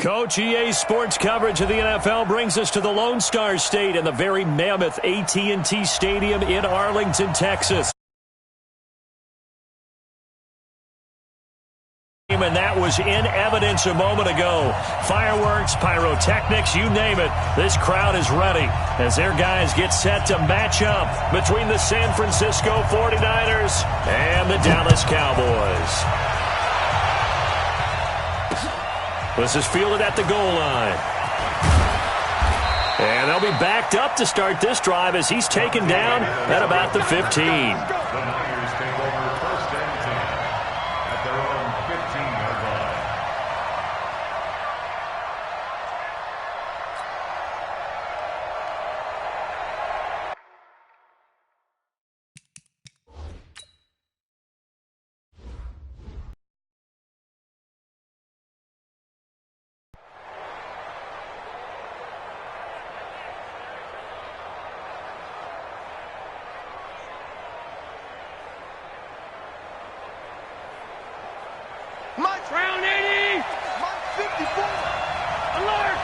Coach, EA Sports coverage of the NFL brings us to the Lone Star State and the very mammoth AT&T Stadium in Arlington, Texas. And that was in evidence a moment ago. Fireworks, pyrotechnics, you name it. This crowd is ready as their guys get set to match up between the San Francisco 49ers and the Dallas Cowboys. This is fielded at the goal line. And they'll be backed up to start this drive as he's taken down at about the 15. Round 80! Mark 54! Alert!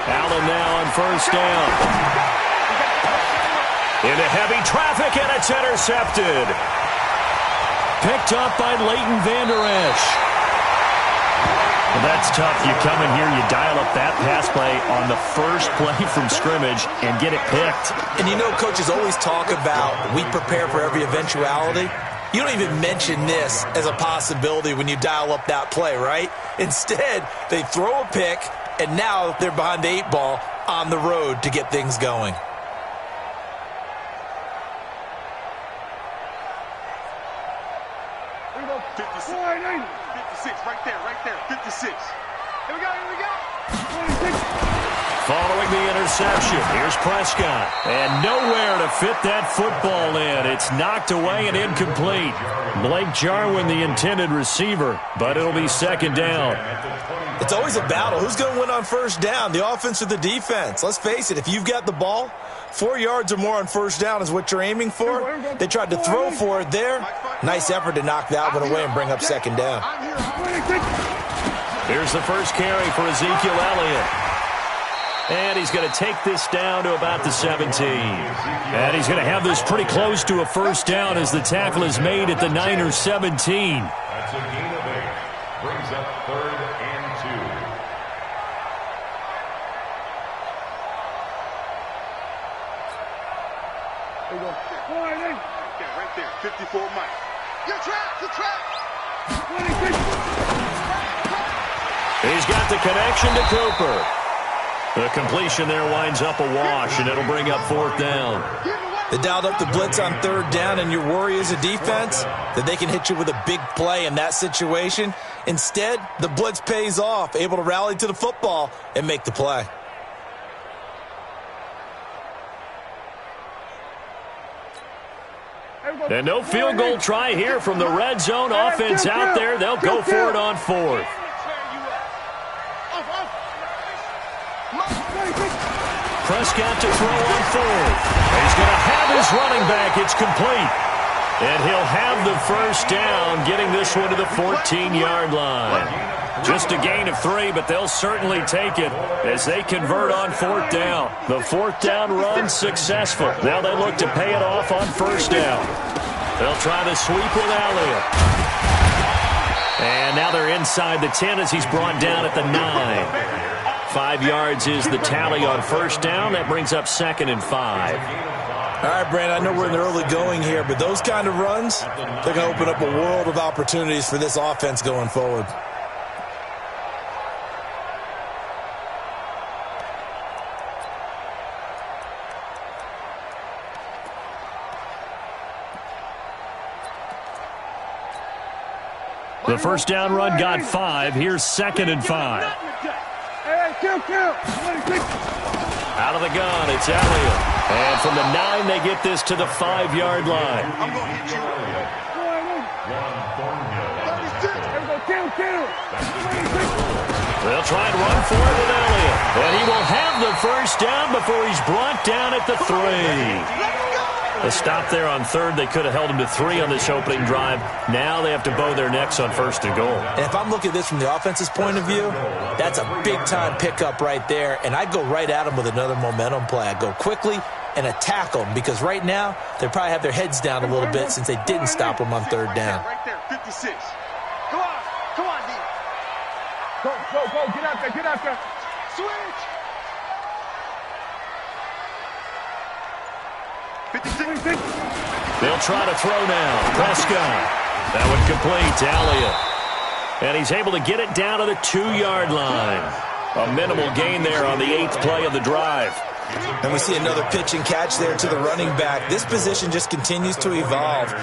Allen now on first down. Into heavy traffic, and it's intercepted. Picked up by Leighton Vander Esch. Well, that's tough. You come in here, you dial up that pass play on the first play from scrimmage and get it picked. And you know, coaches always talk about we prepare for every eventuality. You don't even mention this as a possibility when you dial up that play, right? Instead, they throw a pick, and now they're behind the 8 ball on the road to get things going. Here we go. 56, right there, 56. Here we go. 26. Following the interception, here's Prescott. And nowhere to fit that football in. It's knocked away and incomplete. Blake Jarwin, the intended receiver, but it'll be second down. It's always a battle. Who's going to win on first down, the offense or the defense? Let's face it, if you've got the ball, 4 yards or more on first down is what you're aiming for. They tried to throw for it there. Nice effort to knock that one away and bring up second down. Here's the first carry for Ezekiel Elliott. And he's going to take this down to about the 17. And he's going to have this pretty close to a first down as the tackle is made at the Niners 17. That's a gain of 8. Brings up 3rd and 2. There we go. Right there. 54 Mike. Your trap. 26. He's got the connection to Cooper. The completion there winds up a wash, and it'll bring up 4th down. They dialed up the blitz on 3rd down, and your worry as a defense that they can hit you with a big play in that situation. Instead, the blitz pays off, able to rally to the football and make the play. And no field goal try here from the red zone offense out there. They'll go for it on 4th. Prescott to throw on 4th. He's going to have his running back. It's complete. And he'll have the first down, getting this one to the 14-yard line. Just a gain of 3, but they'll certainly take it as they convert on 4th down. The 4th down run successful. Now they look to pay it off on first down. They'll try the sweep with Elliott. And now they're inside the 10 as he's brought down at the 9. 5 yards is the tally on first down. That brings up 2nd and 5. All right, Brandon, I know we're in the early going here, but those kind of runs, they're going to open up a world of opportunities for this offense going forward. The first down run got 5. Here's 2nd and 5. Out of the gun, it's Elliott. And from the 9, they get this to the 5-yard line. They'll try and run for it with Elliott. And he will have the first down before he's brought down at the 3. A stop there on third. They could have held him to 3 on this opening drive. Now they have to bow their necks on first and goal. And if I'm looking at this from the offense's point of view, that's a big-time pickup right there. And I'd go right at them with another momentum play. I'd go quickly and attack them because right now they probably have their heads down a little bit since they didn't stop them on third down. Right there, 56. Come on, D. Go, get out there. Switch. 56. They'll try to throw now. Prescott. That one complete to Elliott. And he's able to get it down to the 2-yard line. A minimal gain there on the 8th play of the drive. And we see another pitch and catch there to the running back. This position just continues to evolve.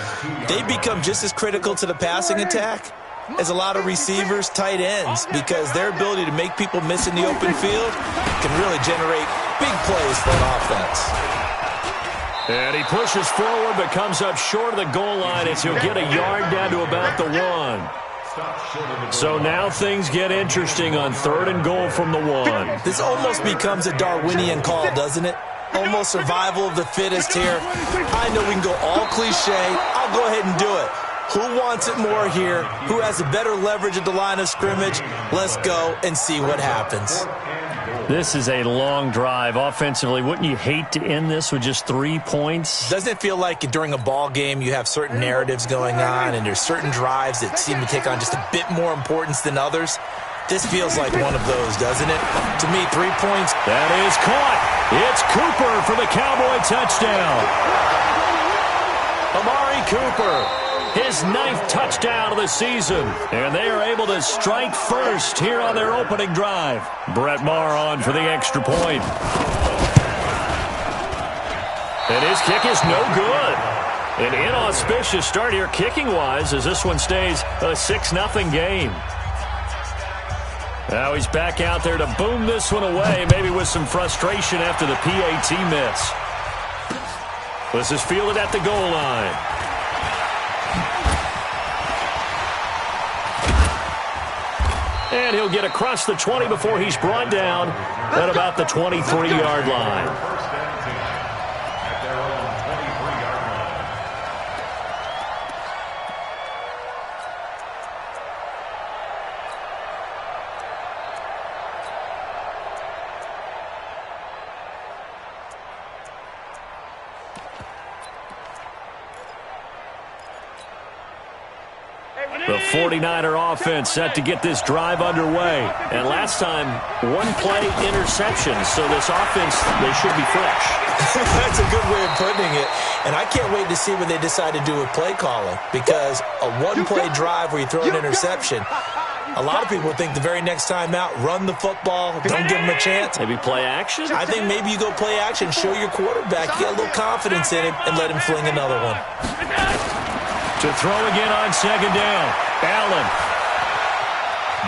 They become just as critical to the passing attack as a lot of receivers, tight ends, because their ability to make people miss in the open field can really generate big plays for an offense. And he pushes forward but comes up short of the goal line as he'll get a yard down to about the 1. So now things get interesting on 3rd and goal from the 1. This almost becomes a Darwinian call, doesn't it? Almost survival of the fittest here. I know we can go all cliche. I'll go ahead and do it. Who wants it more here? Who has a better leverage at the line of scrimmage? Let's go and see what happens. This is a long drive offensively. Wouldn't you hate to end this with just 3 points? Doesn't it feel like during a ball game you have certain narratives going on and there's certain drives that seem to take on just a bit more importance than others? This feels like one of those, doesn't it? To me, 3 points. That is caught. It's Cooper for the Cowboy touchdown. Amari Cooper. His 9th touchdown of the season. And they are able to strike first here on their opening drive. Brett Maher on for the extra point. And his kick is no good. An inauspicious start here kicking-wise as this one stays a 6-0 game. Now he's back out there to boom this one away, maybe with some frustration after the PAT miss. This is fielded at the goal line. And he'll get across the 20 before he's brought down at about the 23-yard line. The 49er offense set to get this drive underway. And last time, 1-play interception. So this offense, they should be fresh. That's a good way of putting it. And I can't wait to see what they decide to do with play calling. Because a 1-play drive where you throw an interception, a lot of people think the very next time out, run the football, don't give them a chance. Maybe play action? I think maybe you go play action, show your quarterback, get a little confidence in him, and let him fling another one. To throw again on 2nd down. Allen.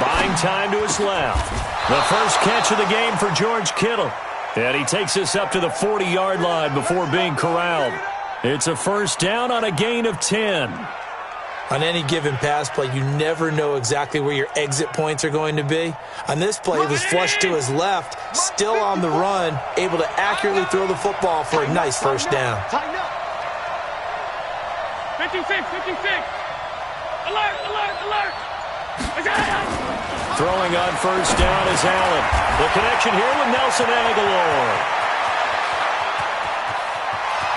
Buying time to his left. The first catch of the game for George Kittle. And he takes us up to the 40-yard line before being corralled. It's a first down on a gain of 10. On any given pass play, you never know exactly where your exit points are going to be. On this play, it was flushed to his left, still on the run, able to accurately throw the football for a nice first down. 56. Alert. Throwing on first down is Allen. The connection here with Nelson Aguilar.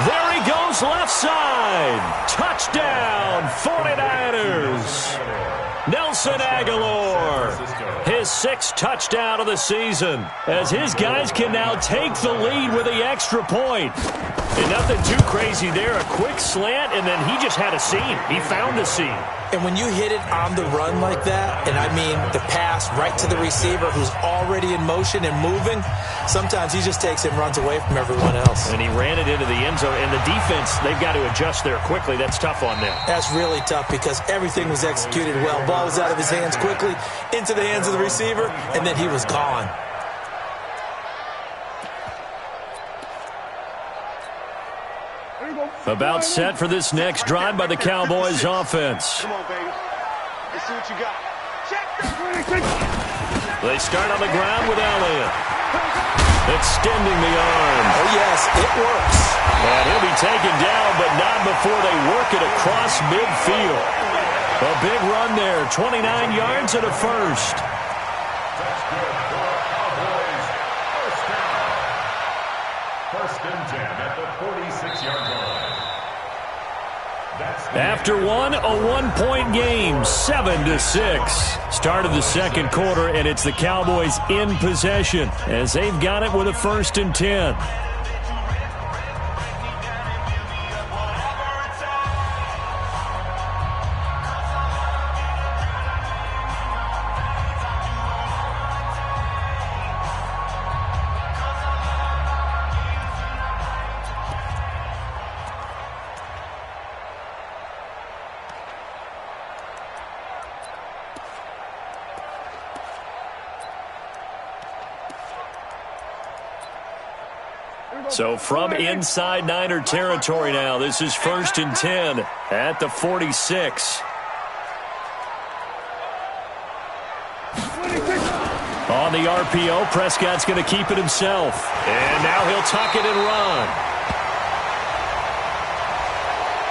There he goes left side. Touchdown, 49ers. Nelson Aguilar. His 6th touchdown of the season as his guys can now take the lead with the extra point. And nothing too crazy there. A quick slant, and then he just had a seam. He found a seam. And when you hit it on the run like that, and I mean the pass right to the receiver who's already in motion and moving, sometimes he just takes it and runs away from everyone else. And he ran it into the end zone. And the defense, they've got to adjust there quickly. That's tough on them. That's really tough because everything was executed well. Ball was out of his hands quickly, into the hands of the receiver, and then he was gone. About set for this next drive by the Cowboys offense. Come on, baby. Let's see what you got. Check. They start on the ground with Elliott. extending the arm. Oh, yes, it works. And he'll be taken down, but not before they work it across midfield. A big run there, 29 yards and a first. That's good for Cowboys. First down. First and 10 at the 46-yard line. After a one-point game, 7-6. Start of the second quarter, and it's the Cowboys in possession as they've got it with a 1st and 10. So from inside Niner territory now, this is 1st and 10 at the 46. On the RPO, Prescott's going to keep it himself. And now he'll tuck it and run.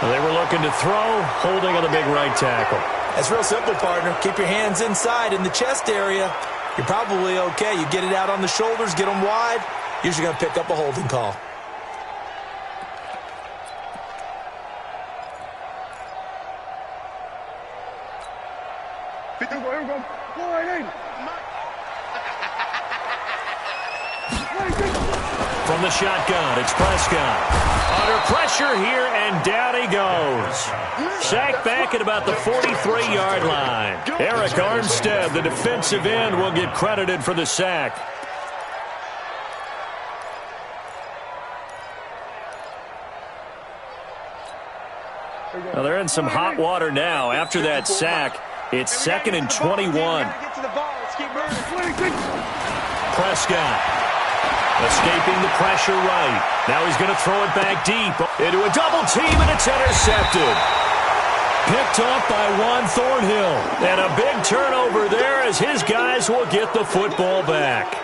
They were looking to throw, holding on the big right tackle. That's real simple, partner. Keep your hands inside in the chest area. You're probably okay. You get it out on the shoulders, get them wide. Usually going to pick up a holding call. From the shotgun, it's Prescott. Under pressure here, and down he goes. Sacked back at about the 43-yard line. Eric Armstead, the defensive end, will get credited for the sack. Well, they're in some hot water now. After that sack, it's 2nd and 21. Prescott escaping the pressure right. Now he's going to throw it back deep into a double team, and it's intercepted. Picked off by Juan Thornhill. And a big turnover there as his guys will get the football back.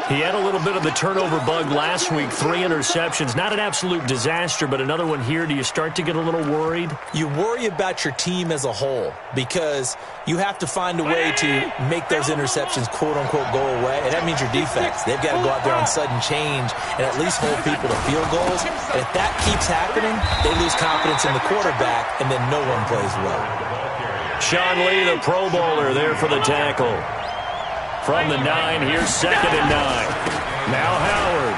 He had a little bit of the turnover bug last week, 3 interceptions. Not an absolute disaster, but another one here. Do you start to get a little worried? You worry about your team as a whole because you have to find a way to make those interceptions, quote-unquote, go away. And that means your defense. They've got to go out there on sudden change and at least hold people to field goals. And if that keeps happening, they lose confidence in the quarterback, and then no one plays well. Sean Lee, the Pro Bowler, there for the tackle. From the 9, here's 2nd and 9. Now Howard.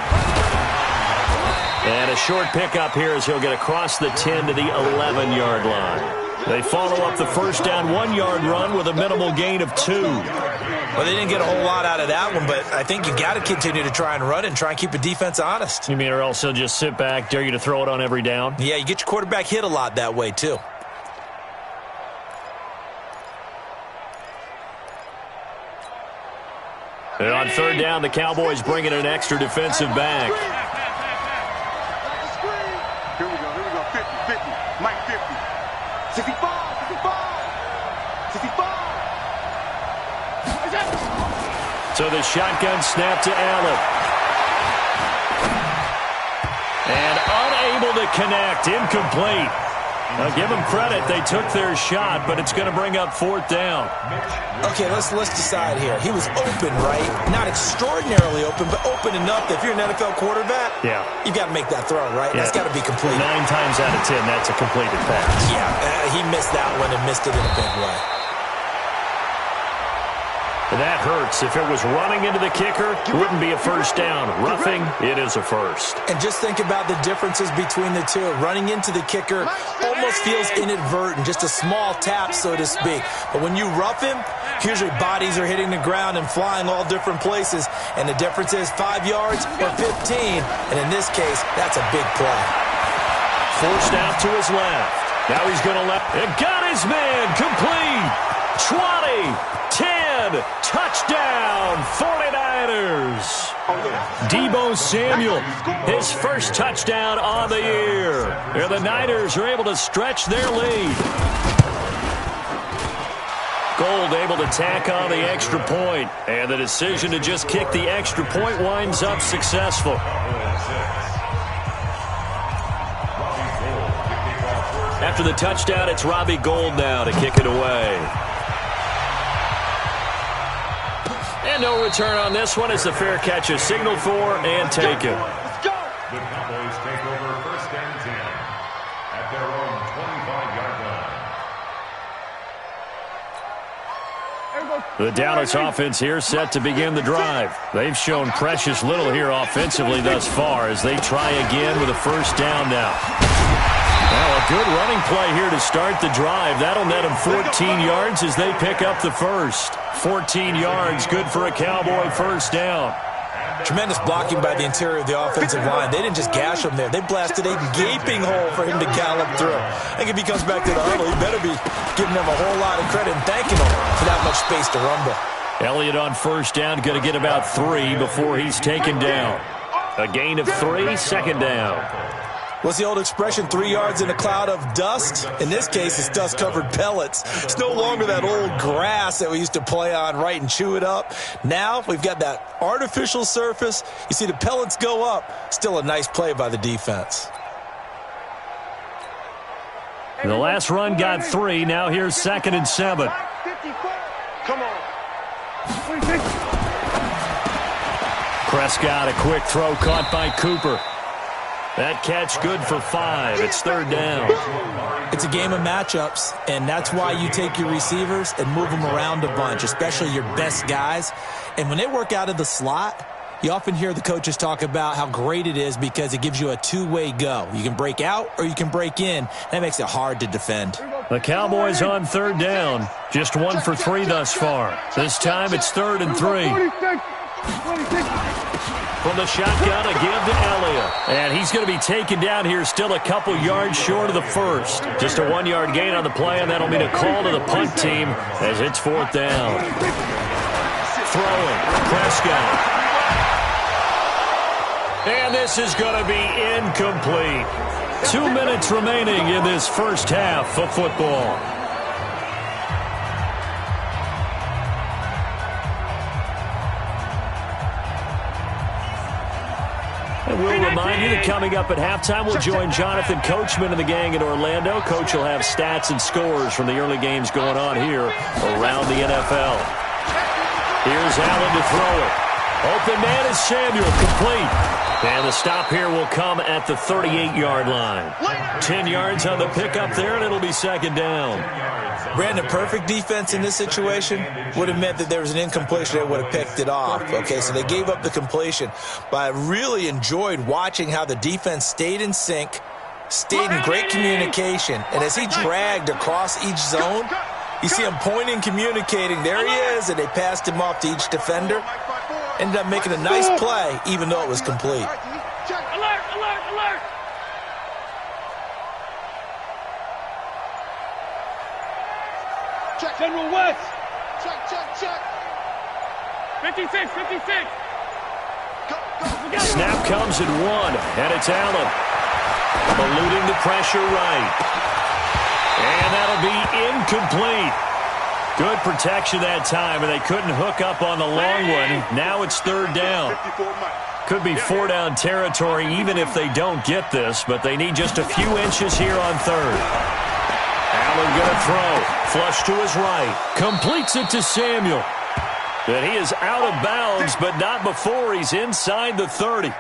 And a short pickup here as he'll get across the 10 to the 11-yard line. They follow up the first down 1-yard run with a minimal gain of 2. Well, they didn't get a whole lot out of that one, but I think you got to continue to try and run and try and keep the defense honest. You mean or else he'll just sit back, dare you to throw it on every down? Yeah, you get your quarterback hit a lot that way, too. And on 3rd down, the Cowboys bring in an extra defensive back. Here we go, 50, Mike 50. 65, 65. So the shotgun snap to Allen. And unable to connect, incomplete. Now give them credit, they took their shot, but it's going to bring up 4th down. Okay, let's decide here. He was open, right? Not extraordinarily open, but open enough that if you're an NFL quarterback, you've got to make that throw, right? Yeah. That's got to be complete. 9 times out of 10, that's a completed pass. Yeah, he missed that one and missed it in a big way. That hurts. If it was running into the kicker, it wouldn't be a first down. Roughing, it is a first. And just think about the differences between the two. Running into the kicker almost feels inadvertent, just a small tap, so to speak. But when you rough him, usually bodies are hitting the ground and flying all different places. And the difference is 5 yards or 15. And in this case, that's a big play. Forced out to his left. Now he's going to left. And got his man complete. 20, 10, touchdown, 49ers. Deebo Samuel, his first touchdown on the year. And the Niners are able to stretch their lead. Gold able to tack on the extra point, and the decision to just kick the extra point winds up successful. After the touchdown, it's Robbie Gould now to kick it away. And no return on this one as the fair catch is signaled for and taken. Let's go. The Cowboys take over 1st and 10 at their own 25-yard line. The Dallas offense here set to begin the drive. They've shown precious little here offensively thus far as they try again with a 1st down now. Well, a good running play here to start the drive. That'll net them 14 yards as they pick up the first. 14 yards, good for a Cowboy 1st down. Tremendous blocking by the interior of the offensive line. They didn't just gash him there. They blasted a gaping hole for him to gallop through. I think if he comes back to the huddle, he better be giving them a whole lot of credit and thanking them for that much space to rumble. Elliott on 1st down, going to get about 3 before he's taken down. A gain of 3, 2nd down. What's the old expression, 3 yards in a cloud of dust? In this case, it's dust-covered pellets. It's no longer that old grass that we used to play on, right, and chew it up. Now we've got that artificial surface. You see the pellets go up. Still a nice play by the defense. The last run got 3. Now here's 2nd and 7. Come on. Prescott, a quick throw caught by Cooper. That catch good for 5. It's 3rd down. It's a game of matchups, and that's why you take your receivers and move them around a bunch, especially your best guys. And when they work out of the slot, you often hear the coaches talk about how great it is because it gives you a two-way go. You can break out or you can break in. That makes it hard to defend. The Cowboys on 3rd down. Just 1 for 3 thus far. This time it's 3rd and 3. From the shotgun, a give to Elliott. And he's going to be taken down here, still a couple yards short of the first. Just a 1-yard gain on the play, and that'll mean a call to the punt team as it's 4th down. Throwing, Prescott. And this is going to be incomplete. 2 minutes remaining in this first half of football. And we'll remind you that coming up at halftime, we'll join Jonathan Coachman and the gang in Orlando. Coach will have stats and scores from the early games going on here around the NFL. Here's Allen to throw it. Open man is Samuel, complete. And the stop here will come at the 38-yard line. 10 yards on the pickup there, and it'll be 2nd down. Brandon, perfect defense in this situation would have meant that there was an incompletion that would have picked it off. Okay, so they gave up the completion. But I really enjoyed watching how the defense stayed in sync, stayed in great communication. And as he dragged across each zone, you see him pointing, communicating. There he is, and they passed him off to each defender. Ended up making a nice play, even though it was complete. Alert, alert, alert. Check. General West. Check, check, check. 56, 56. Go. Snap comes at 1, and it's Allen. Eluding the pressure right. And that'll be incomplete. Good protection that time, and they couldn't hook up on the long one. Now it's 3rd down. Could be 4-down territory even if they don't get this, but they need just a few inches here on 3rd. Allen going to throw. Flush to his right. Completes it to Samuel. And he is out of bounds, but not before he's inside the 30.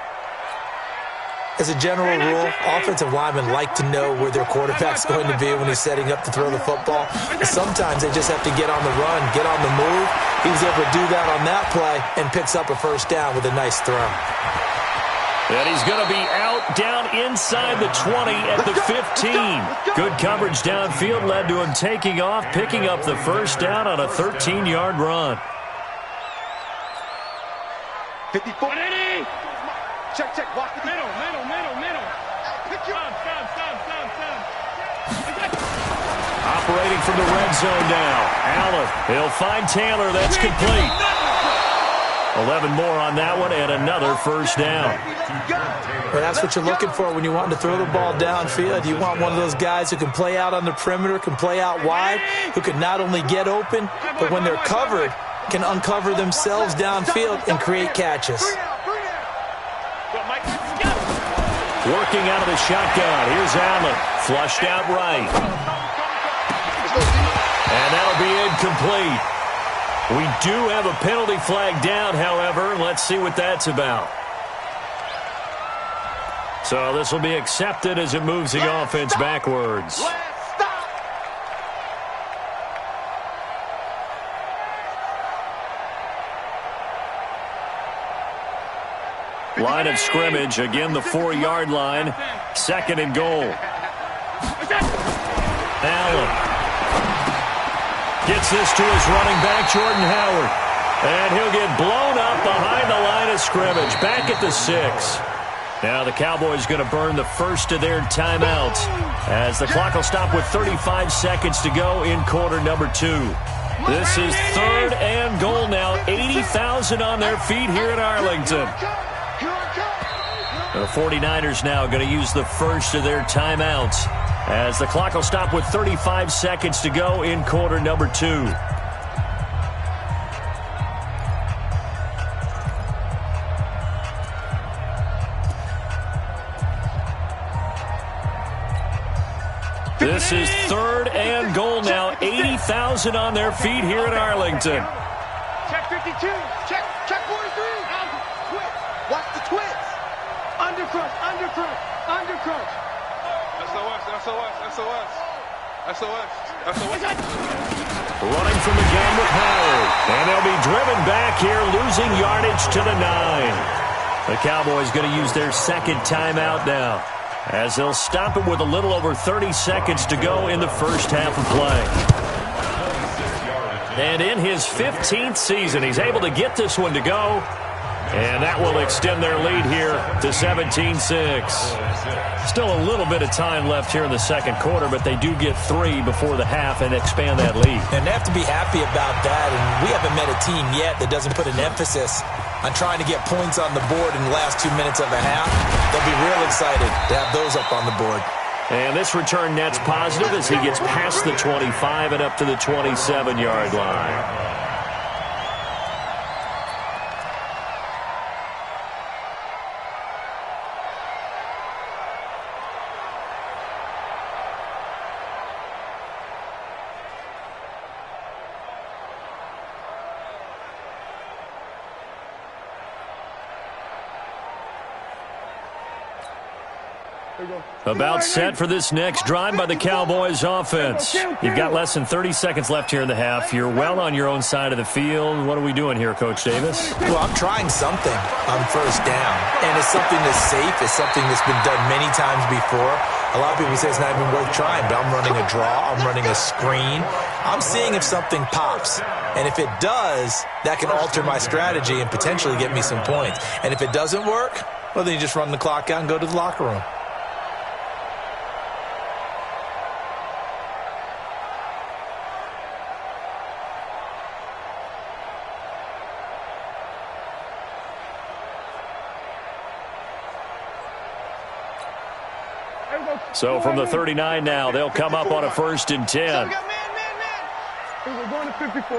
As a general rule, offensive linemen like to know where their quarterback's going to be when he's setting up to throw the football. And sometimes they just have to get on the run, get on the move. He was able to do that on that play and picks up a 1st down with a nice throw. And he's going to be out down inside the 20 at the 15. Good coverage downfield led to him taking off, picking up the 1st down on a 13-yard run. 54. Check, check. Watch the middle. Operating from the red zone now. Allen, he'll find Taylor. That's complete. 11 more on that one and another first down. Well, that's what you're looking for when you want to throw the ball downfield. You want one of those guys who can play out on the perimeter, can play out wide, who can not only get open, but when they're covered, can uncover themselves downfield and create catches. Working out of the shotgun. Here's Allen. Flushed out right. And that'll be incomplete. We do have a penalty flag down, however. Let's see what that's about. So this will be accepted as it moves the offense backwards. Line of scrimmage, again the 4-yard line. 2nd and goal. Allen gets this to his running back, Jordan Howard. And he'll get blown up behind the line of scrimmage. Back at the 6. Now the Cowboys going to burn the first of their timeouts as the clock will stop with 35 seconds to go in quarter number 2. This is 3rd and goal now. 80,000 on their feet here in Arlington. The 49ers now going to use the first of their timeouts as the clock will stop with 35 seconds to go in quarter number 2. This is 3rd and goal now. 80,000 on their feet here in Arlington. Check 52. Check 43. Watch the twist. Undercrush. SOS. Running from the gun with Howard. And they'll be driven back here, losing yardage to the 9. The Cowboys going to use their 2nd timeout now, as they'll stop it with a little over 30 seconds to go in the first half of play. And in his 15th season, he's able to get this one to go. And that will extend their lead here to 17-6. Still a little bit of time left here in the 2nd quarter, but they do get 3 before the half and expand that lead. And they have to be happy about that. And we haven't met a team yet that doesn't put an emphasis on trying to get points on the board in the last 2 minutes of a half. They'll be real excited to have those up on the board. And this return net's positive as he gets past the 25 and up to the 27-yard line. About set for this next drive by the Cowboys offense. You've got less than 30 seconds left here in the half. You're well on your own side of the field. What are we doing here, Coach Davis? Well, I'm trying something on first down. And it's something that's safe. It's something that's been done many times before. A lot of people say it's not even worth trying, but I'm running a draw. I'm running a screen. I'm seeing if something pops. And if it does, that can alter my strategy and potentially get me some points. And if it doesn't work, well, then you just run the clock out and go to the locker room. So from the 39 now, they'll come up on a 1st and 10. We're going to 54.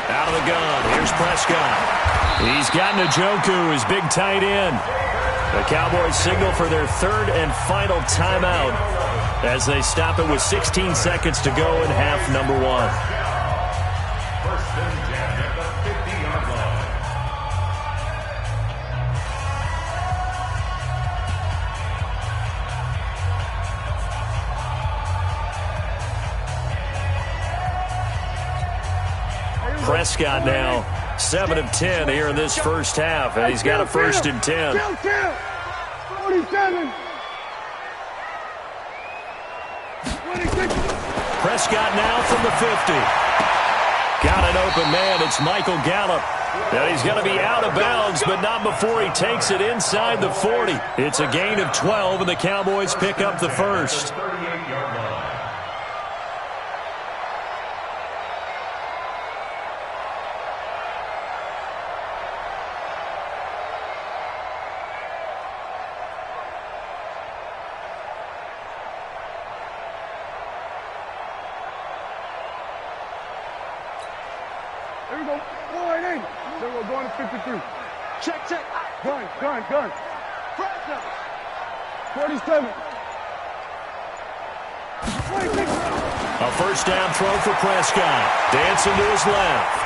Out of the gun. Here's Prescott. He's got Njoku, his big tight end. The Cowboys signal for their 3rd and final timeout as they stop it with 16 seconds to go in half number 1. 1st and 10 at the 50-yard line. Prescott now 7 of 10 here in this first half, and he's got a 1st and 10. 47. 26. Prescott now from the 50. Got an open man. It's Michael Gallup. Now he's going to be out of bounds, but not before he takes it inside the 40. It's a gain of 12, and the Cowboys pick up the first. 38-yard line. go. 4-8. There we go. Going to 53. Check. Gun. Press number. 47. 26. A first down throw for Prescott. Dancing to his left.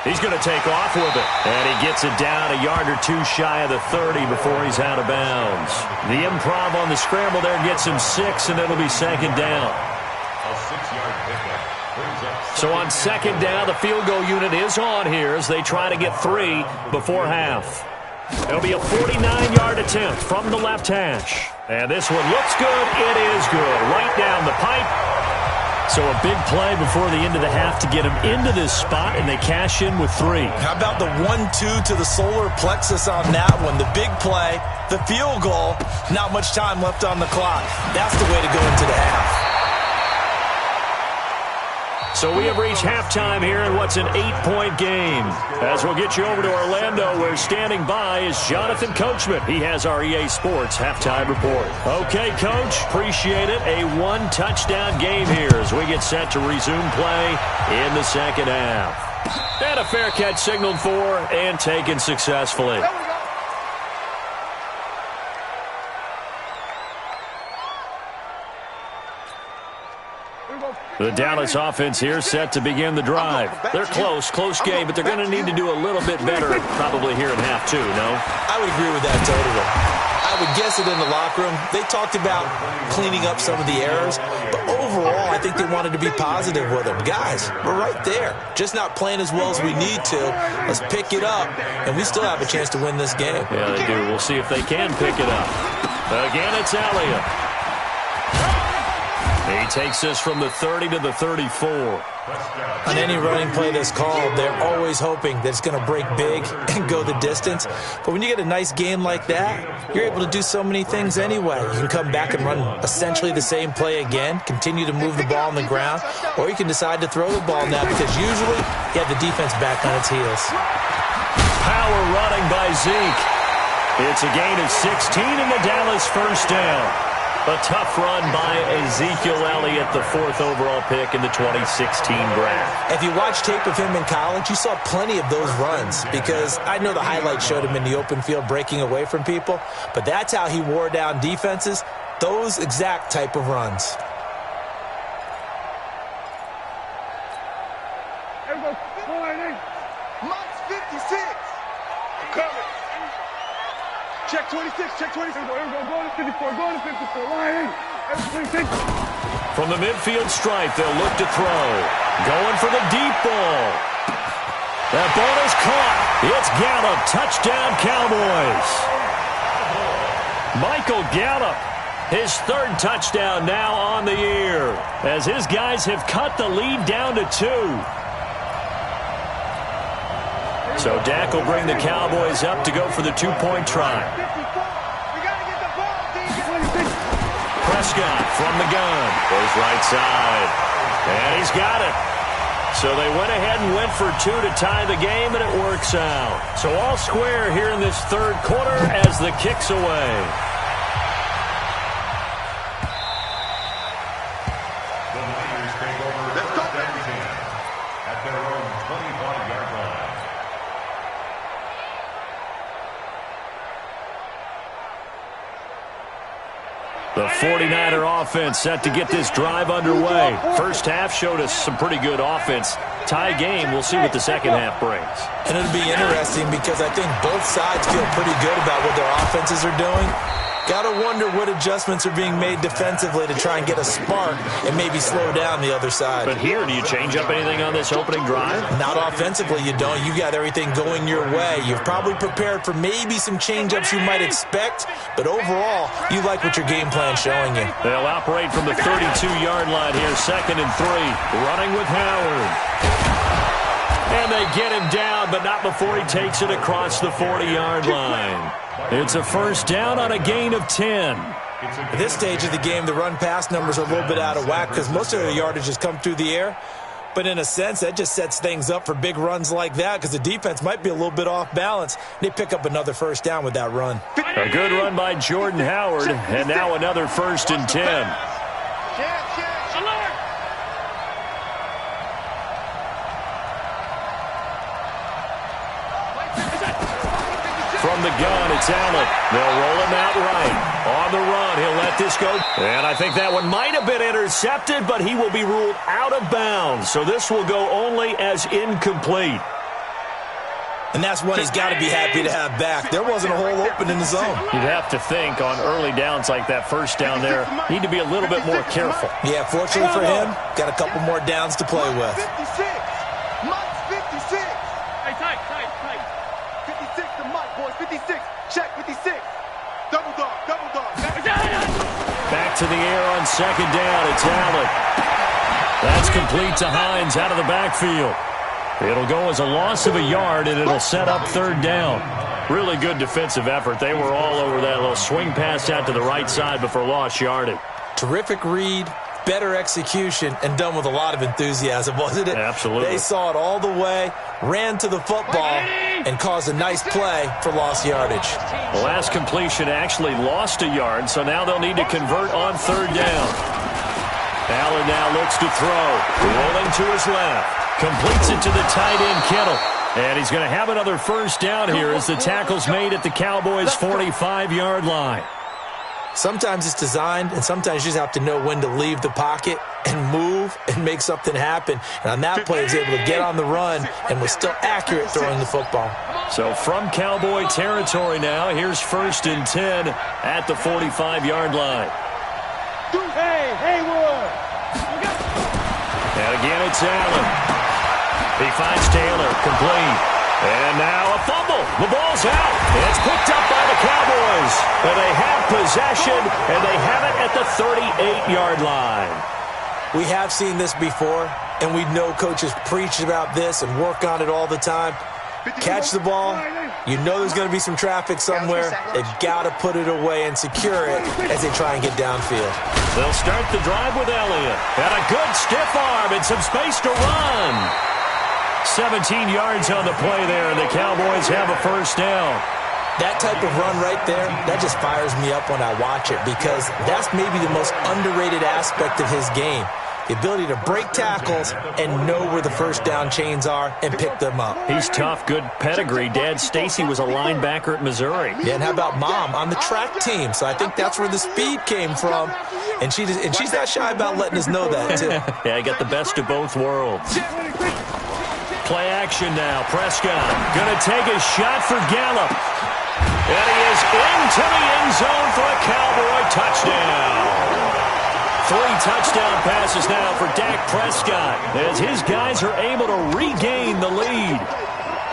He's going to take off with it. And he gets it down a yard or two shy of the 30 before he's out of bounds. The improv on the scramble there gets him 6, and it'll be second down. A 6-yard pickup brings up. So on second down, the field goal unit is on here as they try to get 3 before half. It'll be a 49-yard attempt from the left hash. And this one looks good. It is good. Right down the pipe. So a big play before the end of the half to get him into this spot, and they cash in with 3. How about the 1-2 to the solar plexus on that one? The big play, the field goal, not much time left on the clock. That's the way to go into the half. So we have reached halftime here in what's an 8-point game. As we'll get you over to Orlando, where standing by is Jonathan Coachman. He has our EA Sports halftime report. Okay, Coach, appreciate it. A 1-touchdown game here as we get set to resume play in the second half. And a fair catch signaled for and taken successfully. The Dallas offense here set to begin the drive. They're close game, but they're going to need to do a little bit better probably here in half 2, no? I would agree with that totally. I would guess it in the locker room. They talked about cleaning up some of the errors, but overall I think they wanted to be positive with them. Guys, we're right there. Just not playing as well as we need to. Let's pick it up, and we still have a chance to win this game. Yeah, they do. We'll see if they can pick it up. Again, it's Elliott. He takes this from the 30 to the 34. On any running play that's called, they're always hoping that it's going to break big and go the distance. But when you get a nice game like that, you're able to do so many things anyway. You can come back and run essentially the same play again, continue to move the ball on the ground, or you can decide to throw the ball now because usually you have the defense back on its heels. Power running by Zeke. It's a gain of 16 and the Dallas first down. A tough run by Ezekiel Elliott, the 4th overall pick in the 2016 draft. If you watch tape of him in college, you saw plenty of those runs because I know the highlights showed him in the open field breaking away from people, but that's how he wore down defenses, those exact type of runs. Everybody, 4-8. Max 56. Coming. Check 26. Here we go. Going to 54. Line 8. From the midfield stripe, they'll look to throw. Going for the deep ball. That ball is caught. It's Gallup. Touchdown, Cowboys. Michael Gallup, his 3rd touchdown now on the year, as his guys have cut the lead down to 2. So Dak will bring the Cowboys up to go for the 2-point try. Prescott from the gun. Goes right side. And he's got it. So they went ahead and went for 2 to tie the game, and it works out. So all square here in this 3rd quarter as the kick's away. The Niners take over first and 10 at their own 25-yard line. The 49er offense set to get this drive underway. First half showed us some pretty good offense. Tie game, we'll see what the second half brings. And it'll be interesting because I think both sides feel pretty good about what their offenses are doing. Got to wonder what adjustments are being made defensively to try and get a spark and maybe slow down the other side. But here, do you change up anything on this opening drive? Not offensively, you don't. You got everything going your way. You've probably prepared for maybe some change-ups you might expect, but overall, you like what your game plan's showing you. They'll operate from the 32-yard line here, 2nd and 3, running with Howard. And they get him down, but not before he takes it across the 40-yard line. It's a first down on a gain of 10. At this stage of the game, the run-pass numbers are a little bit out of whack because most of their yardage has come through the air. But in a sense, that just sets things up for big runs like that because the defense might be a little bit off balance. They pick up another first down with that run. A good run by Jordan Howard, and now another 1st and 10. from the gun. It's Allen. They'll roll him out right. On the run, he'll let this go. And I think that one might have been intercepted, but he will be ruled out of bounds. So this will go only as incomplete. And that's one he's got to be happy to have back. There wasn't a hole open in the zone. You'd have to think on early downs like that first down there, need to be a little bit more careful. Yeah, fortunately for him, got a couple more downs to play with. 56. Mike's 56. Hey, tight. 56 to Mike, boys. 56. Check, 56. Double dog. Back to the air on second down. It's Allen. That's complete to Hines out of the backfield. It'll go as a loss of a yard, and it'll set up third down. Really good defensive effort. They were all over that little swing pass out to the right side before lost yardage. Terrific read, better execution, and done with a lot of enthusiasm, wasn't it? Absolutely. They saw it all the way, ran to the football, and caused a nice play for lost yardage. The last completion actually lost a yard, so now they'll need to convert on third down. Allen now looks to throw. Rolling to his left. Completes it to the tight end, Kittle. And he's going to have another first down here as the tackle's made at the Cowboys' 45-yard line. Sometimes it's designed, and sometimes you just have to know when to leave the pocket and move and make something happen. And on that play, he was able to get on the run and was still accurate throwing the football. So from Cowboy territory now, here's 1st and 10 at the 45-yard line. Hey, Haywood. And again, it's Allen. He finds Taylor, complete. And now a fumble. The ball's out. It's picked up by the Cowboys. And they have possession, and they have it at the 38-yard line. We have seen this before, and we know coaches preach about this and work on it all the time. Catch the ball. You know there's going to be some traffic somewhere. They've got to put it away and secure it as they try and get downfield. They'll start the drive with Elliott. And a good stiff arm and some space to run. 17 yards on the play there, and the Cowboys have a first down. That type of run right there, that just fires me up when I watch it because that's maybe the most underrated aspect of his game. The ability to break tackles and know where the first down chains are and pick them up. He's tough, good pedigree. Dad Stacy was a linebacker at Missouri. Yeah, and how about Mom on the track team? So I think that's where the speed came from. And she's not shy about letting us know that, too. Yeah, he got the best of both worlds. Play action now. Prescott going to take a shot for Gallup. And he is into the end zone for a Cowboy touchdown. 3 touchdown passes now for Dak Prescott as his guys are able to regain the lead.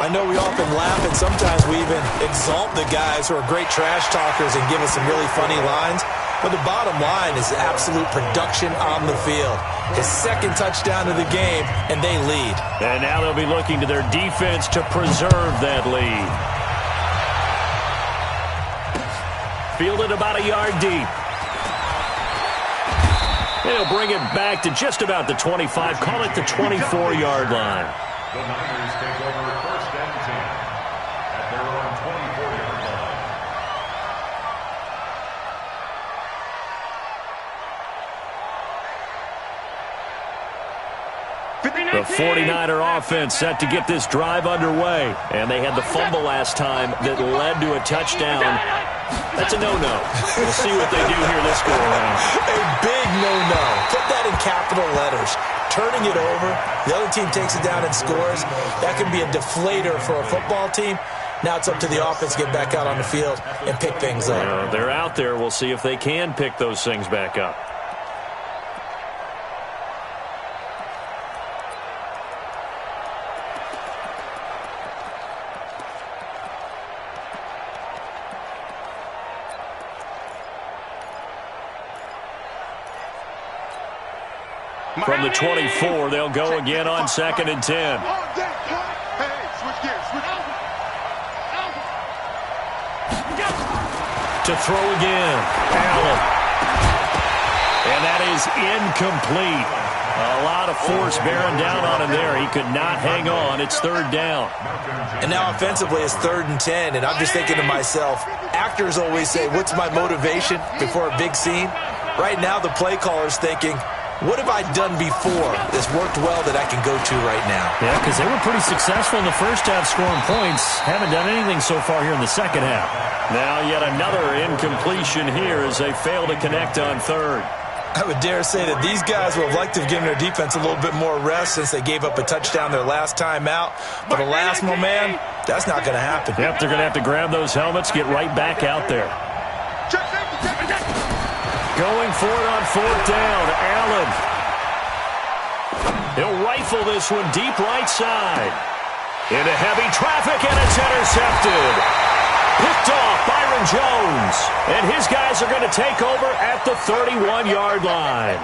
I know we often laugh and sometimes we even exalt the guys who are great trash talkers and give us some really funny lines. But the bottom line is absolute production on the field. His 2nd touchdown of the game, and they lead. And now they'll be looking to their defense to preserve that lead. Fielded about a yard deep. They'll bring it back to just about the 25. Call it the 24-yard line. The Niners take over 1st and 10 at their own 24-yard line. The 49er offense set to get this drive underway. And they had the fumble last time that led to a touchdown. That's a no-no. We'll see what they do here this go-around. A big no-no. Put that in capital letters. Turning it over, the other team takes it down and scores. That can be a deflator for a football team. Now it's up to the offense to get back out on the field and pick things up. They're out there. We'll see if they can pick those things back up. From the 24, they'll go again on 2nd and 10. To throw again, Allen. And that is incomplete. A lot of force bearing down on him there. He could not hang on. It's 3rd down. And now offensively it's 3rd and 10, and I'm just thinking to myself, actors always say, what's my motivation before a big scene? Right now the play caller's thinking, what have I done before that's worked well that I can go to right now? Yeah, because they were pretty successful in the first half scoring points. Haven't done anything so far here in the second half. Now yet another incompletion here as they fail to connect on third. I would dare say that these guys would have liked to have given their defense a little bit more rest since they gave up a touchdown their last time out. But alas, my man, that's not going to happen. Yep, they're going to have to grab those helmets, get right back out there. Going for it on fourth down, Allen. He'll rifle this one deep right side. Into heavy traffic, and it's intercepted. Picked off Byron Jones. And his guys are going to take over at the 31-yard line.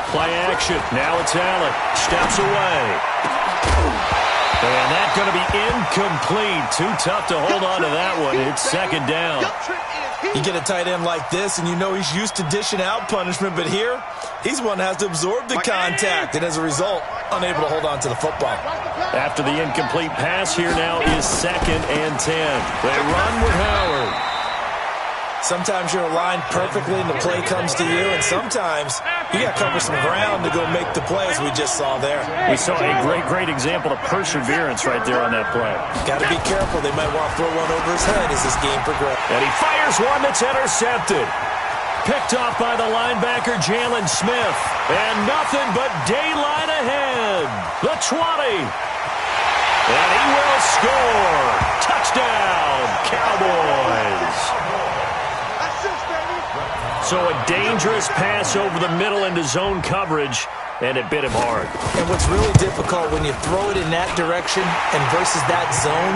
Play action. Now it's Allen. Steps away. And that's going to be incomplete. Too tough to hold on to that one. It's second down. You get a tight end like this, and you know he's used to dishing out punishment, but here, he's one that has to absorb the contact, and as a result, unable to hold on to the football. After the incomplete pass, here now is 2nd and 10. They run with Howard. Sometimes you're aligned perfectly and the play comes to you, and sometimes you got to cover some ground to go make the play, as we just saw there. We saw a great example of perseverance right there on that play. Got to be careful. They might want to throw one over his head as this game progresses. And he fires one that's intercepted. Picked off by the linebacker, Jalen Smith. And nothing but daylight ahead. The 20. And he will score. Touchdown, Cowboys. So a dangerous pass over the middle into zone coverage, and it bit him hard. And what's really difficult when you throw it in that direction and versus that zone,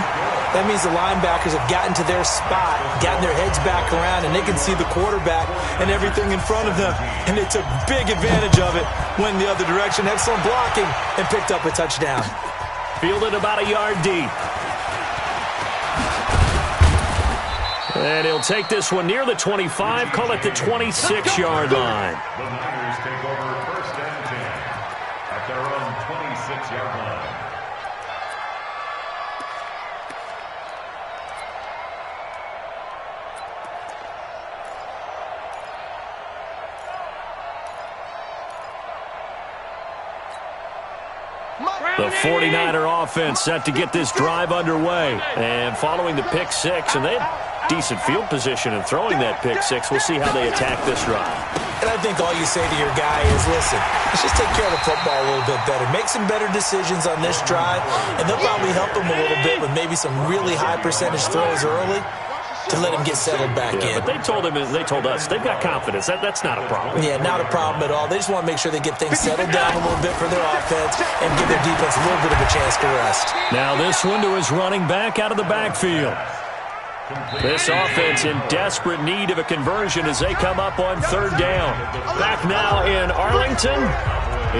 that means the linebackers have gotten to their spot, gotten their heads back around, and they can see the quarterback and everything in front of them. And they took big advantage of it, went the other direction, had some blocking, and picked up a touchdown. Fielded about a yard deep. And he'll take this one near the 25, call it the 26-yard line. The Niners take over 1st and 10 at their own 26-yard line. The 49er offense set to get this drive underway. And following the pick six, and they had decent field position in throwing that pick six. We'll see how they attack this drive. And I think all you say to your guy is, listen, let's just take care of the football a little bit better. Make some better decisions on this drive, and they'll probably help him a little bit with maybe some really high percentage throws early to let him get settled back in. But they told us they've got confidence. That's not a problem. Yeah, not a problem at all. They just want to make sure they get things settled down a little bit for their offense and give their defense a little bit of a chance to rest. Now this one to his running back out of the backfield. This offense in desperate need of a conversion as they come up on 3rd down. Back now in Arlington.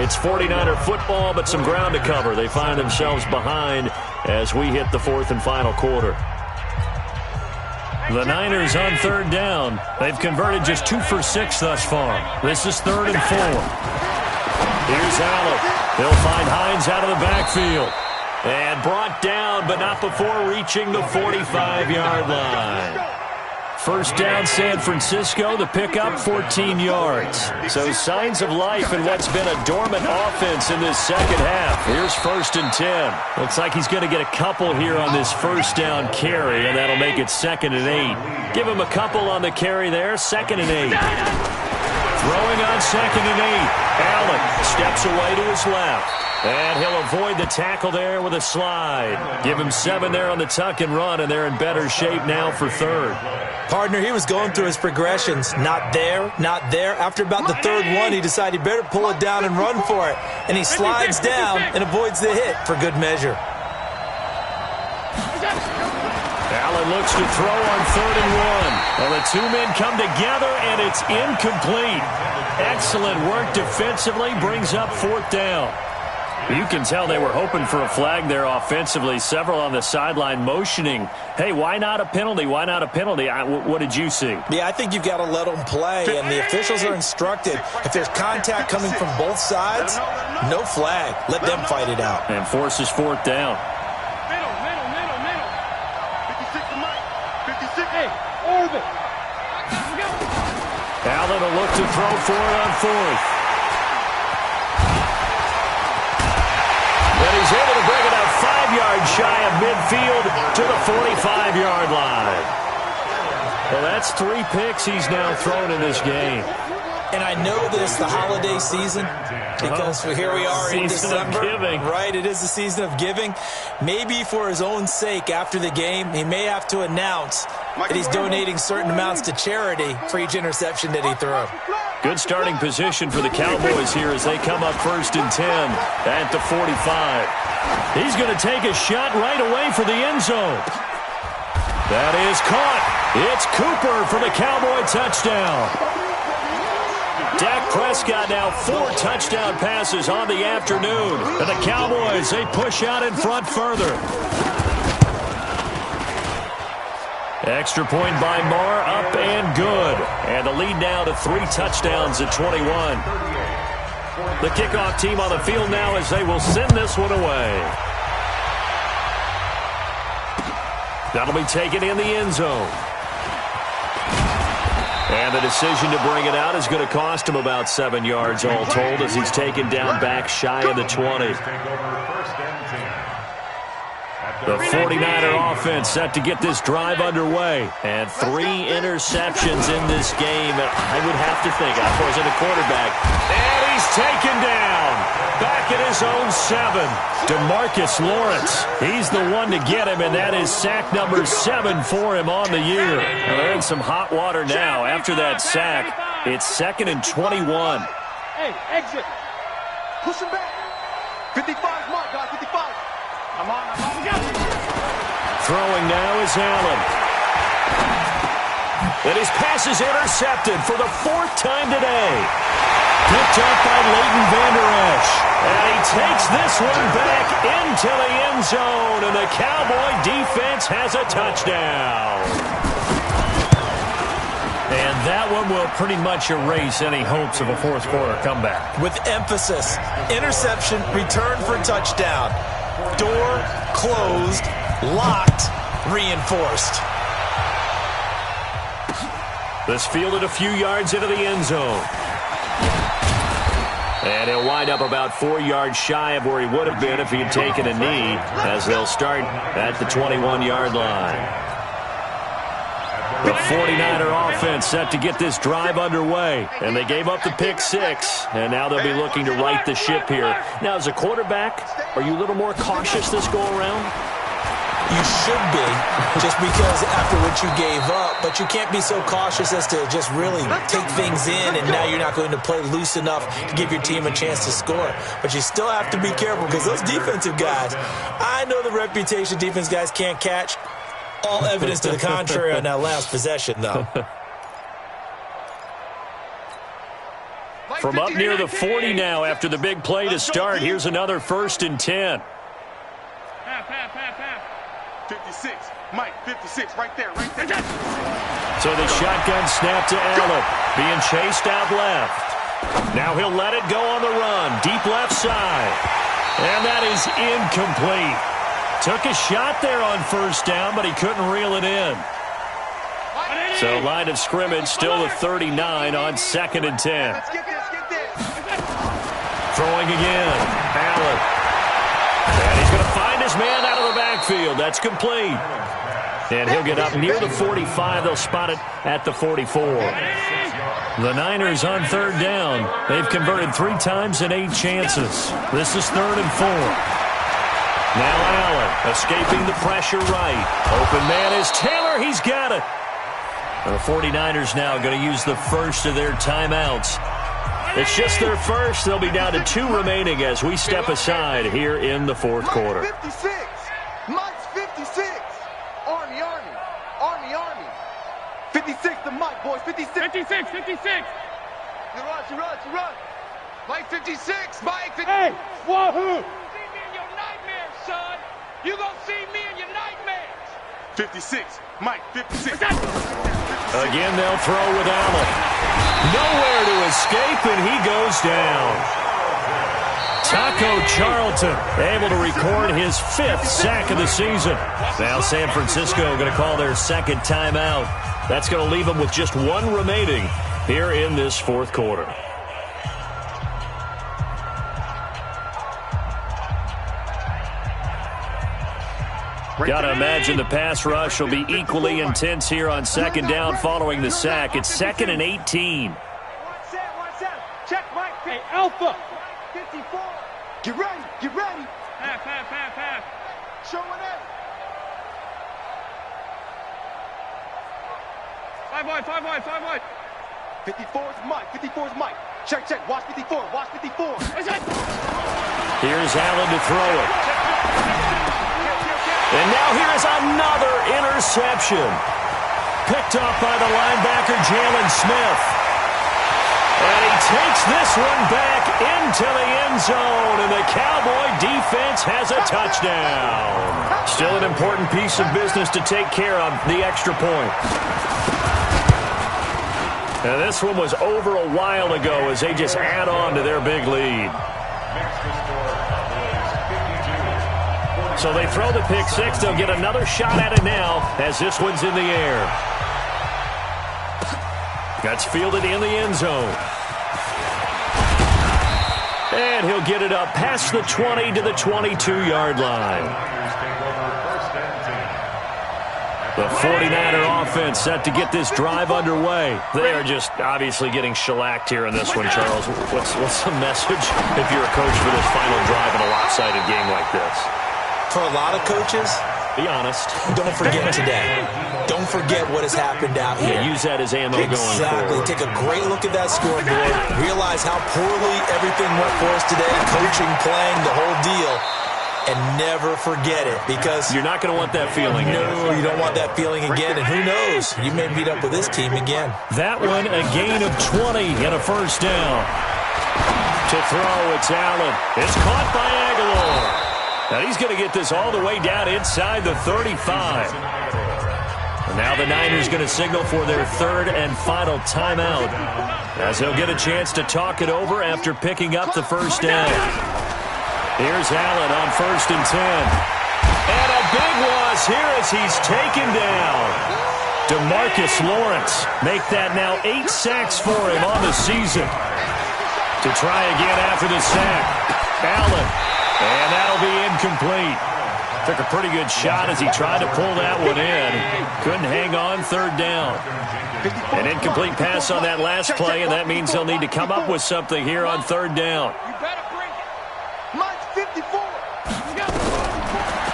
It's 49er football, but some ground to cover. They find themselves behind as we hit the 4th and final quarter. The Niners on 3rd down. They've converted just 2 for 6 thus far. This is 3rd and 4. Here's Allen. He'll find Hines out of the backfield. And brought down, but not before reaching the 45-yard line. 1st down, San Francisco. The pickup, 14 yards. So signs of life in what's been a dormant offense in this second half. Here's 1st and 10. Looks like he's going to get a couple here on this 1st down carry, and that'll make it 2nd and 8. Give him a couple on the carry there, 2nd and 8. Throwing on 2nd and 8. Allen steps away to his left. And he'll avoid the tackle there with a slide. Give him 7 there on the tuck and run, and they're in better shape now for 3rd. Partner, he was going through his progressions. Not there, not there. After about the 3rd one, he decided he better pull it down and run for it. And he slides down and avoids the hit for good measure. Allen looks to throw on 3rd and 1. And the 2 men come together, and it's incomplete. Excellent work defensively, brings up 4th down. You can tell they were hoping for a flag there offensively. Several on the sideline motioning, hey, why not a penalty? Why not a penalty? What did you see? Yeah, I think you've got to let them play, and the officials are instructed, if there's contact coming from both sides, no flag. Let them fight it out. And forces fourth down. Middle. 56 to Mike. 56. Hey, orbit. Allen will look to throw for it on fourth. And he's able to bring it out 5 yards shy of midfield to the 45-yard line. Well, that's 3 picks he's now thrown in this game. And I know this, the holiday season, because here we are in December. Right, it is the season of giving. Maybe for his own sake after the game, he may have to announce that he's donating certain amounts to charity for each interception that he threw. Good starting position for the Cowboys here as they come up 1st and 10 at the 45. He's going to take a shot right away for the end zone. That is caught. It's Cooper for the Cowboy touchdown. Dak Prescott now 4 touchdown passes on the afternoon. And the Cowboys, they push out in front further. Extra point by Marr, up and good. And the lead now to 3 touchdowns at 21. The kickoff team on the field now as they will send this one away. That'll be taken in the end zone. And the decision to bring it out is going to cost him about 7 yards all told as he's taken down back shy of the 20. The 49er offense set to get this drive underway. And 3 interceptions in this game. I would have to think, I was in a quarterback. And he's taken down. Back at his own 7. DeMarcus Lawrence. He's the one to get him, and that is sack number 7 for him on the year. Now they're in some hot water now. After that sack, it's 2nd and 21. Hey, exit. Push him back. 55 mark, guys, 55. I'm on. Throwing now is Allen. And his pass is intercepted for the 4th time today. Picked up by Leighton Vander Esch. And he takes this one back into the end zone. And the Cowboy defense has a touchdown. And that one will pretty much erase any hopes of a 4th quarter comeback. With emphasis, interception, return for touchdown. Door closed, locked, reinforced. This fielded a few yards into the end zone. And he'll wind up about 4 yards shy of where he would have been if he had taken a knee, as they'll start at the 21-yard line. The 49er offense set to get this drive underway. And they gave up the pick 6, and now they'll be looking to right the ship here. Now, as a quarterback, are you a little more cautious this go-around? You should be, just because after what you gave up, but you can't be so cautious as to just really take things in, and now you're not going to play loose enough to give your team a chance to score. But you still have to be careful because those defensive guys, I know the reputation defense guys can't catch. All evidence to the contrary on that last possession, though. From up near the 40 now after the big play to start, here's another 1st and 10. 56. Mike, 56, right there. So the shotgun snap to Allen, being chased out left. Now he'll let it go on the run, deep left side. And that is incomplete. Took a shot there on 1st down, but he couldn't reel it in. So line of scrimmage still the 39 on 2nd and 10. Let's get this. Throwing again, Allen. And he's going to find his man out of the backfield. That's complete. And he'll get up near the 45. They'll spot it at the 44. The Niners on 3rd down. They've converted 3 times in 8 chances. This is 3rd and 4. Now Allen escaping the pressure right. Open man is Taylor. He's got it. The 49ers now going to use the first of their timeouts. It's just their first. They'll be down to 2 remaining as we step aside here in the 4th quarter. 56. Mike's 56. Army. 56 to Mike, boys. 56. 56. You run. Mike 56. Mike 56. Hey. Wahoo! See me in your nightmares, son. You gonna see me in your nightmares. 56. Mike, 56. Again, they'll throw with Allen. Nowhere to escape, and he goes down. Taco Charlton able to record his 5th sack of the season. Now San Francisco going to call their second timeout. That's going to leave them with just one remaining here in this fourth quarter. Got to imagine the pass rush will be equally intense here on second down following the sack. It's 2nd and 18. Watch out. Check Mike. Hey, Alpha. 54. Get ready. Half. Showing it. 5 wide. 54 is Mike. Check. Watch 54. Here's Allen to throw it. And now here's another interception. Picked off by the linebacker, Jalen Smith. And he takes this one back into the end zone, and the Cowboy defense has a touchdown. Still an important piece of business to take care of, the extra point. Now this one was over a while ago as they just add on to their big lead. So they throw the pick six. They'll get another shot at it now as this one's in the air. That's fielded in the end zone. And he'll get it up past the 20 to the 22-yard line. The 49er offense set to get this drive underway. They are just obviously getting shellacked here in this one, Charles. What's the message if you're a coach for this final drive in a lopsided game like this? For a lot of coaches, be honest. Don't forget today. Don't forget what has happened out here. Yeah, use that as ammo going forward. Exactly. Take a great look at that scoreboard. Realize how poorly everything went for us today. Coaching, playing, the whole deal. And never forget it, because you're not going to want that feeling again. No, you don't want that feeling again. And who knows? You may meet up with this team again. That one, a gain of 20 and a first down. To throw, it's Allen. It's caught by Aguilar. Now he's going to get this all the way down inside the 35. And now the Niners going to signal for their third and final timeout, as they'll get a chance to talk it over after picking up the first down. Here's Allen on 1st and 10. And a big loss here as he's taken down. DeMarcus Lawrence make that now 8 sacks for him on the season. To try again after the sack. Allen. And that'll be incomplete. Took a pretty good shot as he tried to pull that one in. Couldn't hang on, 3rd down. An incomplete pass on that last play, and that means they'll need to come up with something here on 3rd down.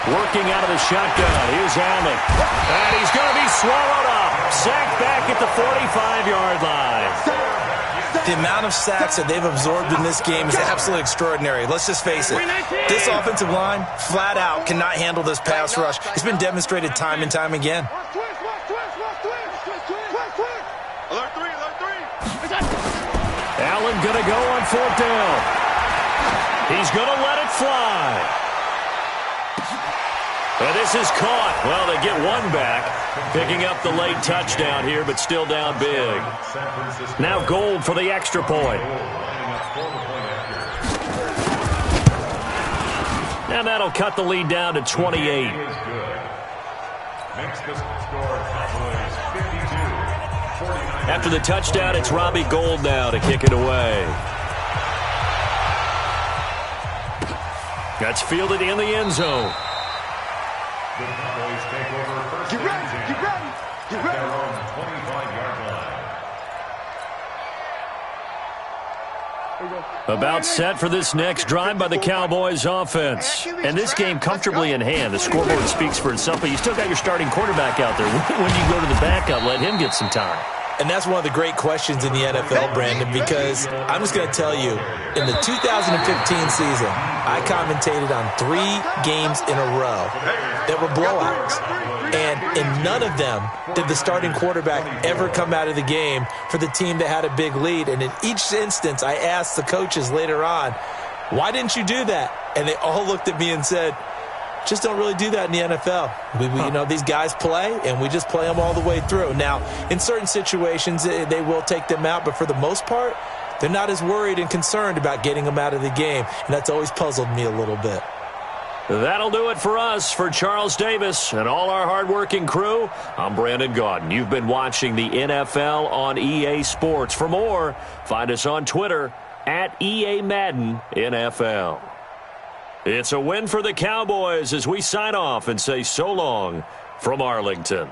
Working out of the shotgun. Here's Allen. And he's going to be swallowed up. Sacked back at the 45-yard line. The amount of sacks that they've absorbed in this game is absolutely extraordinary. Let's just face it. This offensive line, flat out, cannot handle this pass rush. It's been demonstrated time and time again. Allen going to go on 4th down. He's going to let it fly. And this is caught. Well, they get one back, picking up the late touchdown here, but still down big. Now Gold for the extra point. And that'll cut the lead down to 28. After the touchdown, it's Robbie Gould now to kick it away. That's fielded in the end zone. The Cowboys take over first and 10 at their own 25-yard line. About set for this next drive by the Cowboys offense. And this game comfortably in hand. The scoreboard speaks for itself, but you still got your starting quarterback out there. When you go to the backup, let him get some time. And that's one of the great questions in the NFL, Brandon, because I'm just going to tell you, in the 2015 season, I commentated on 3 games in a row that were blowouts. And in none of them did the starting quarterback ever come out of the game for the team that had a big lead. And in each instance, I asked the coaches later on, Why didn't you do that? And they all looked at me and said, just don't really do that in the NFL. These guys play, and we just play them all the way through. Now, in certain situations, they will take them out, but for the most part, they're not as worried and concerned about getting them out of the game, and that's always puzzled me a little bit. That'll do it for us. For Charles Davis and all our hardworking crew, I'm Brandon Gaudin. You've been watching the NFL on EA Sports. For more, find us on Twitter at EA Madden NFL. It's a win for the Cowboys as we sign off and say so long from Arlington.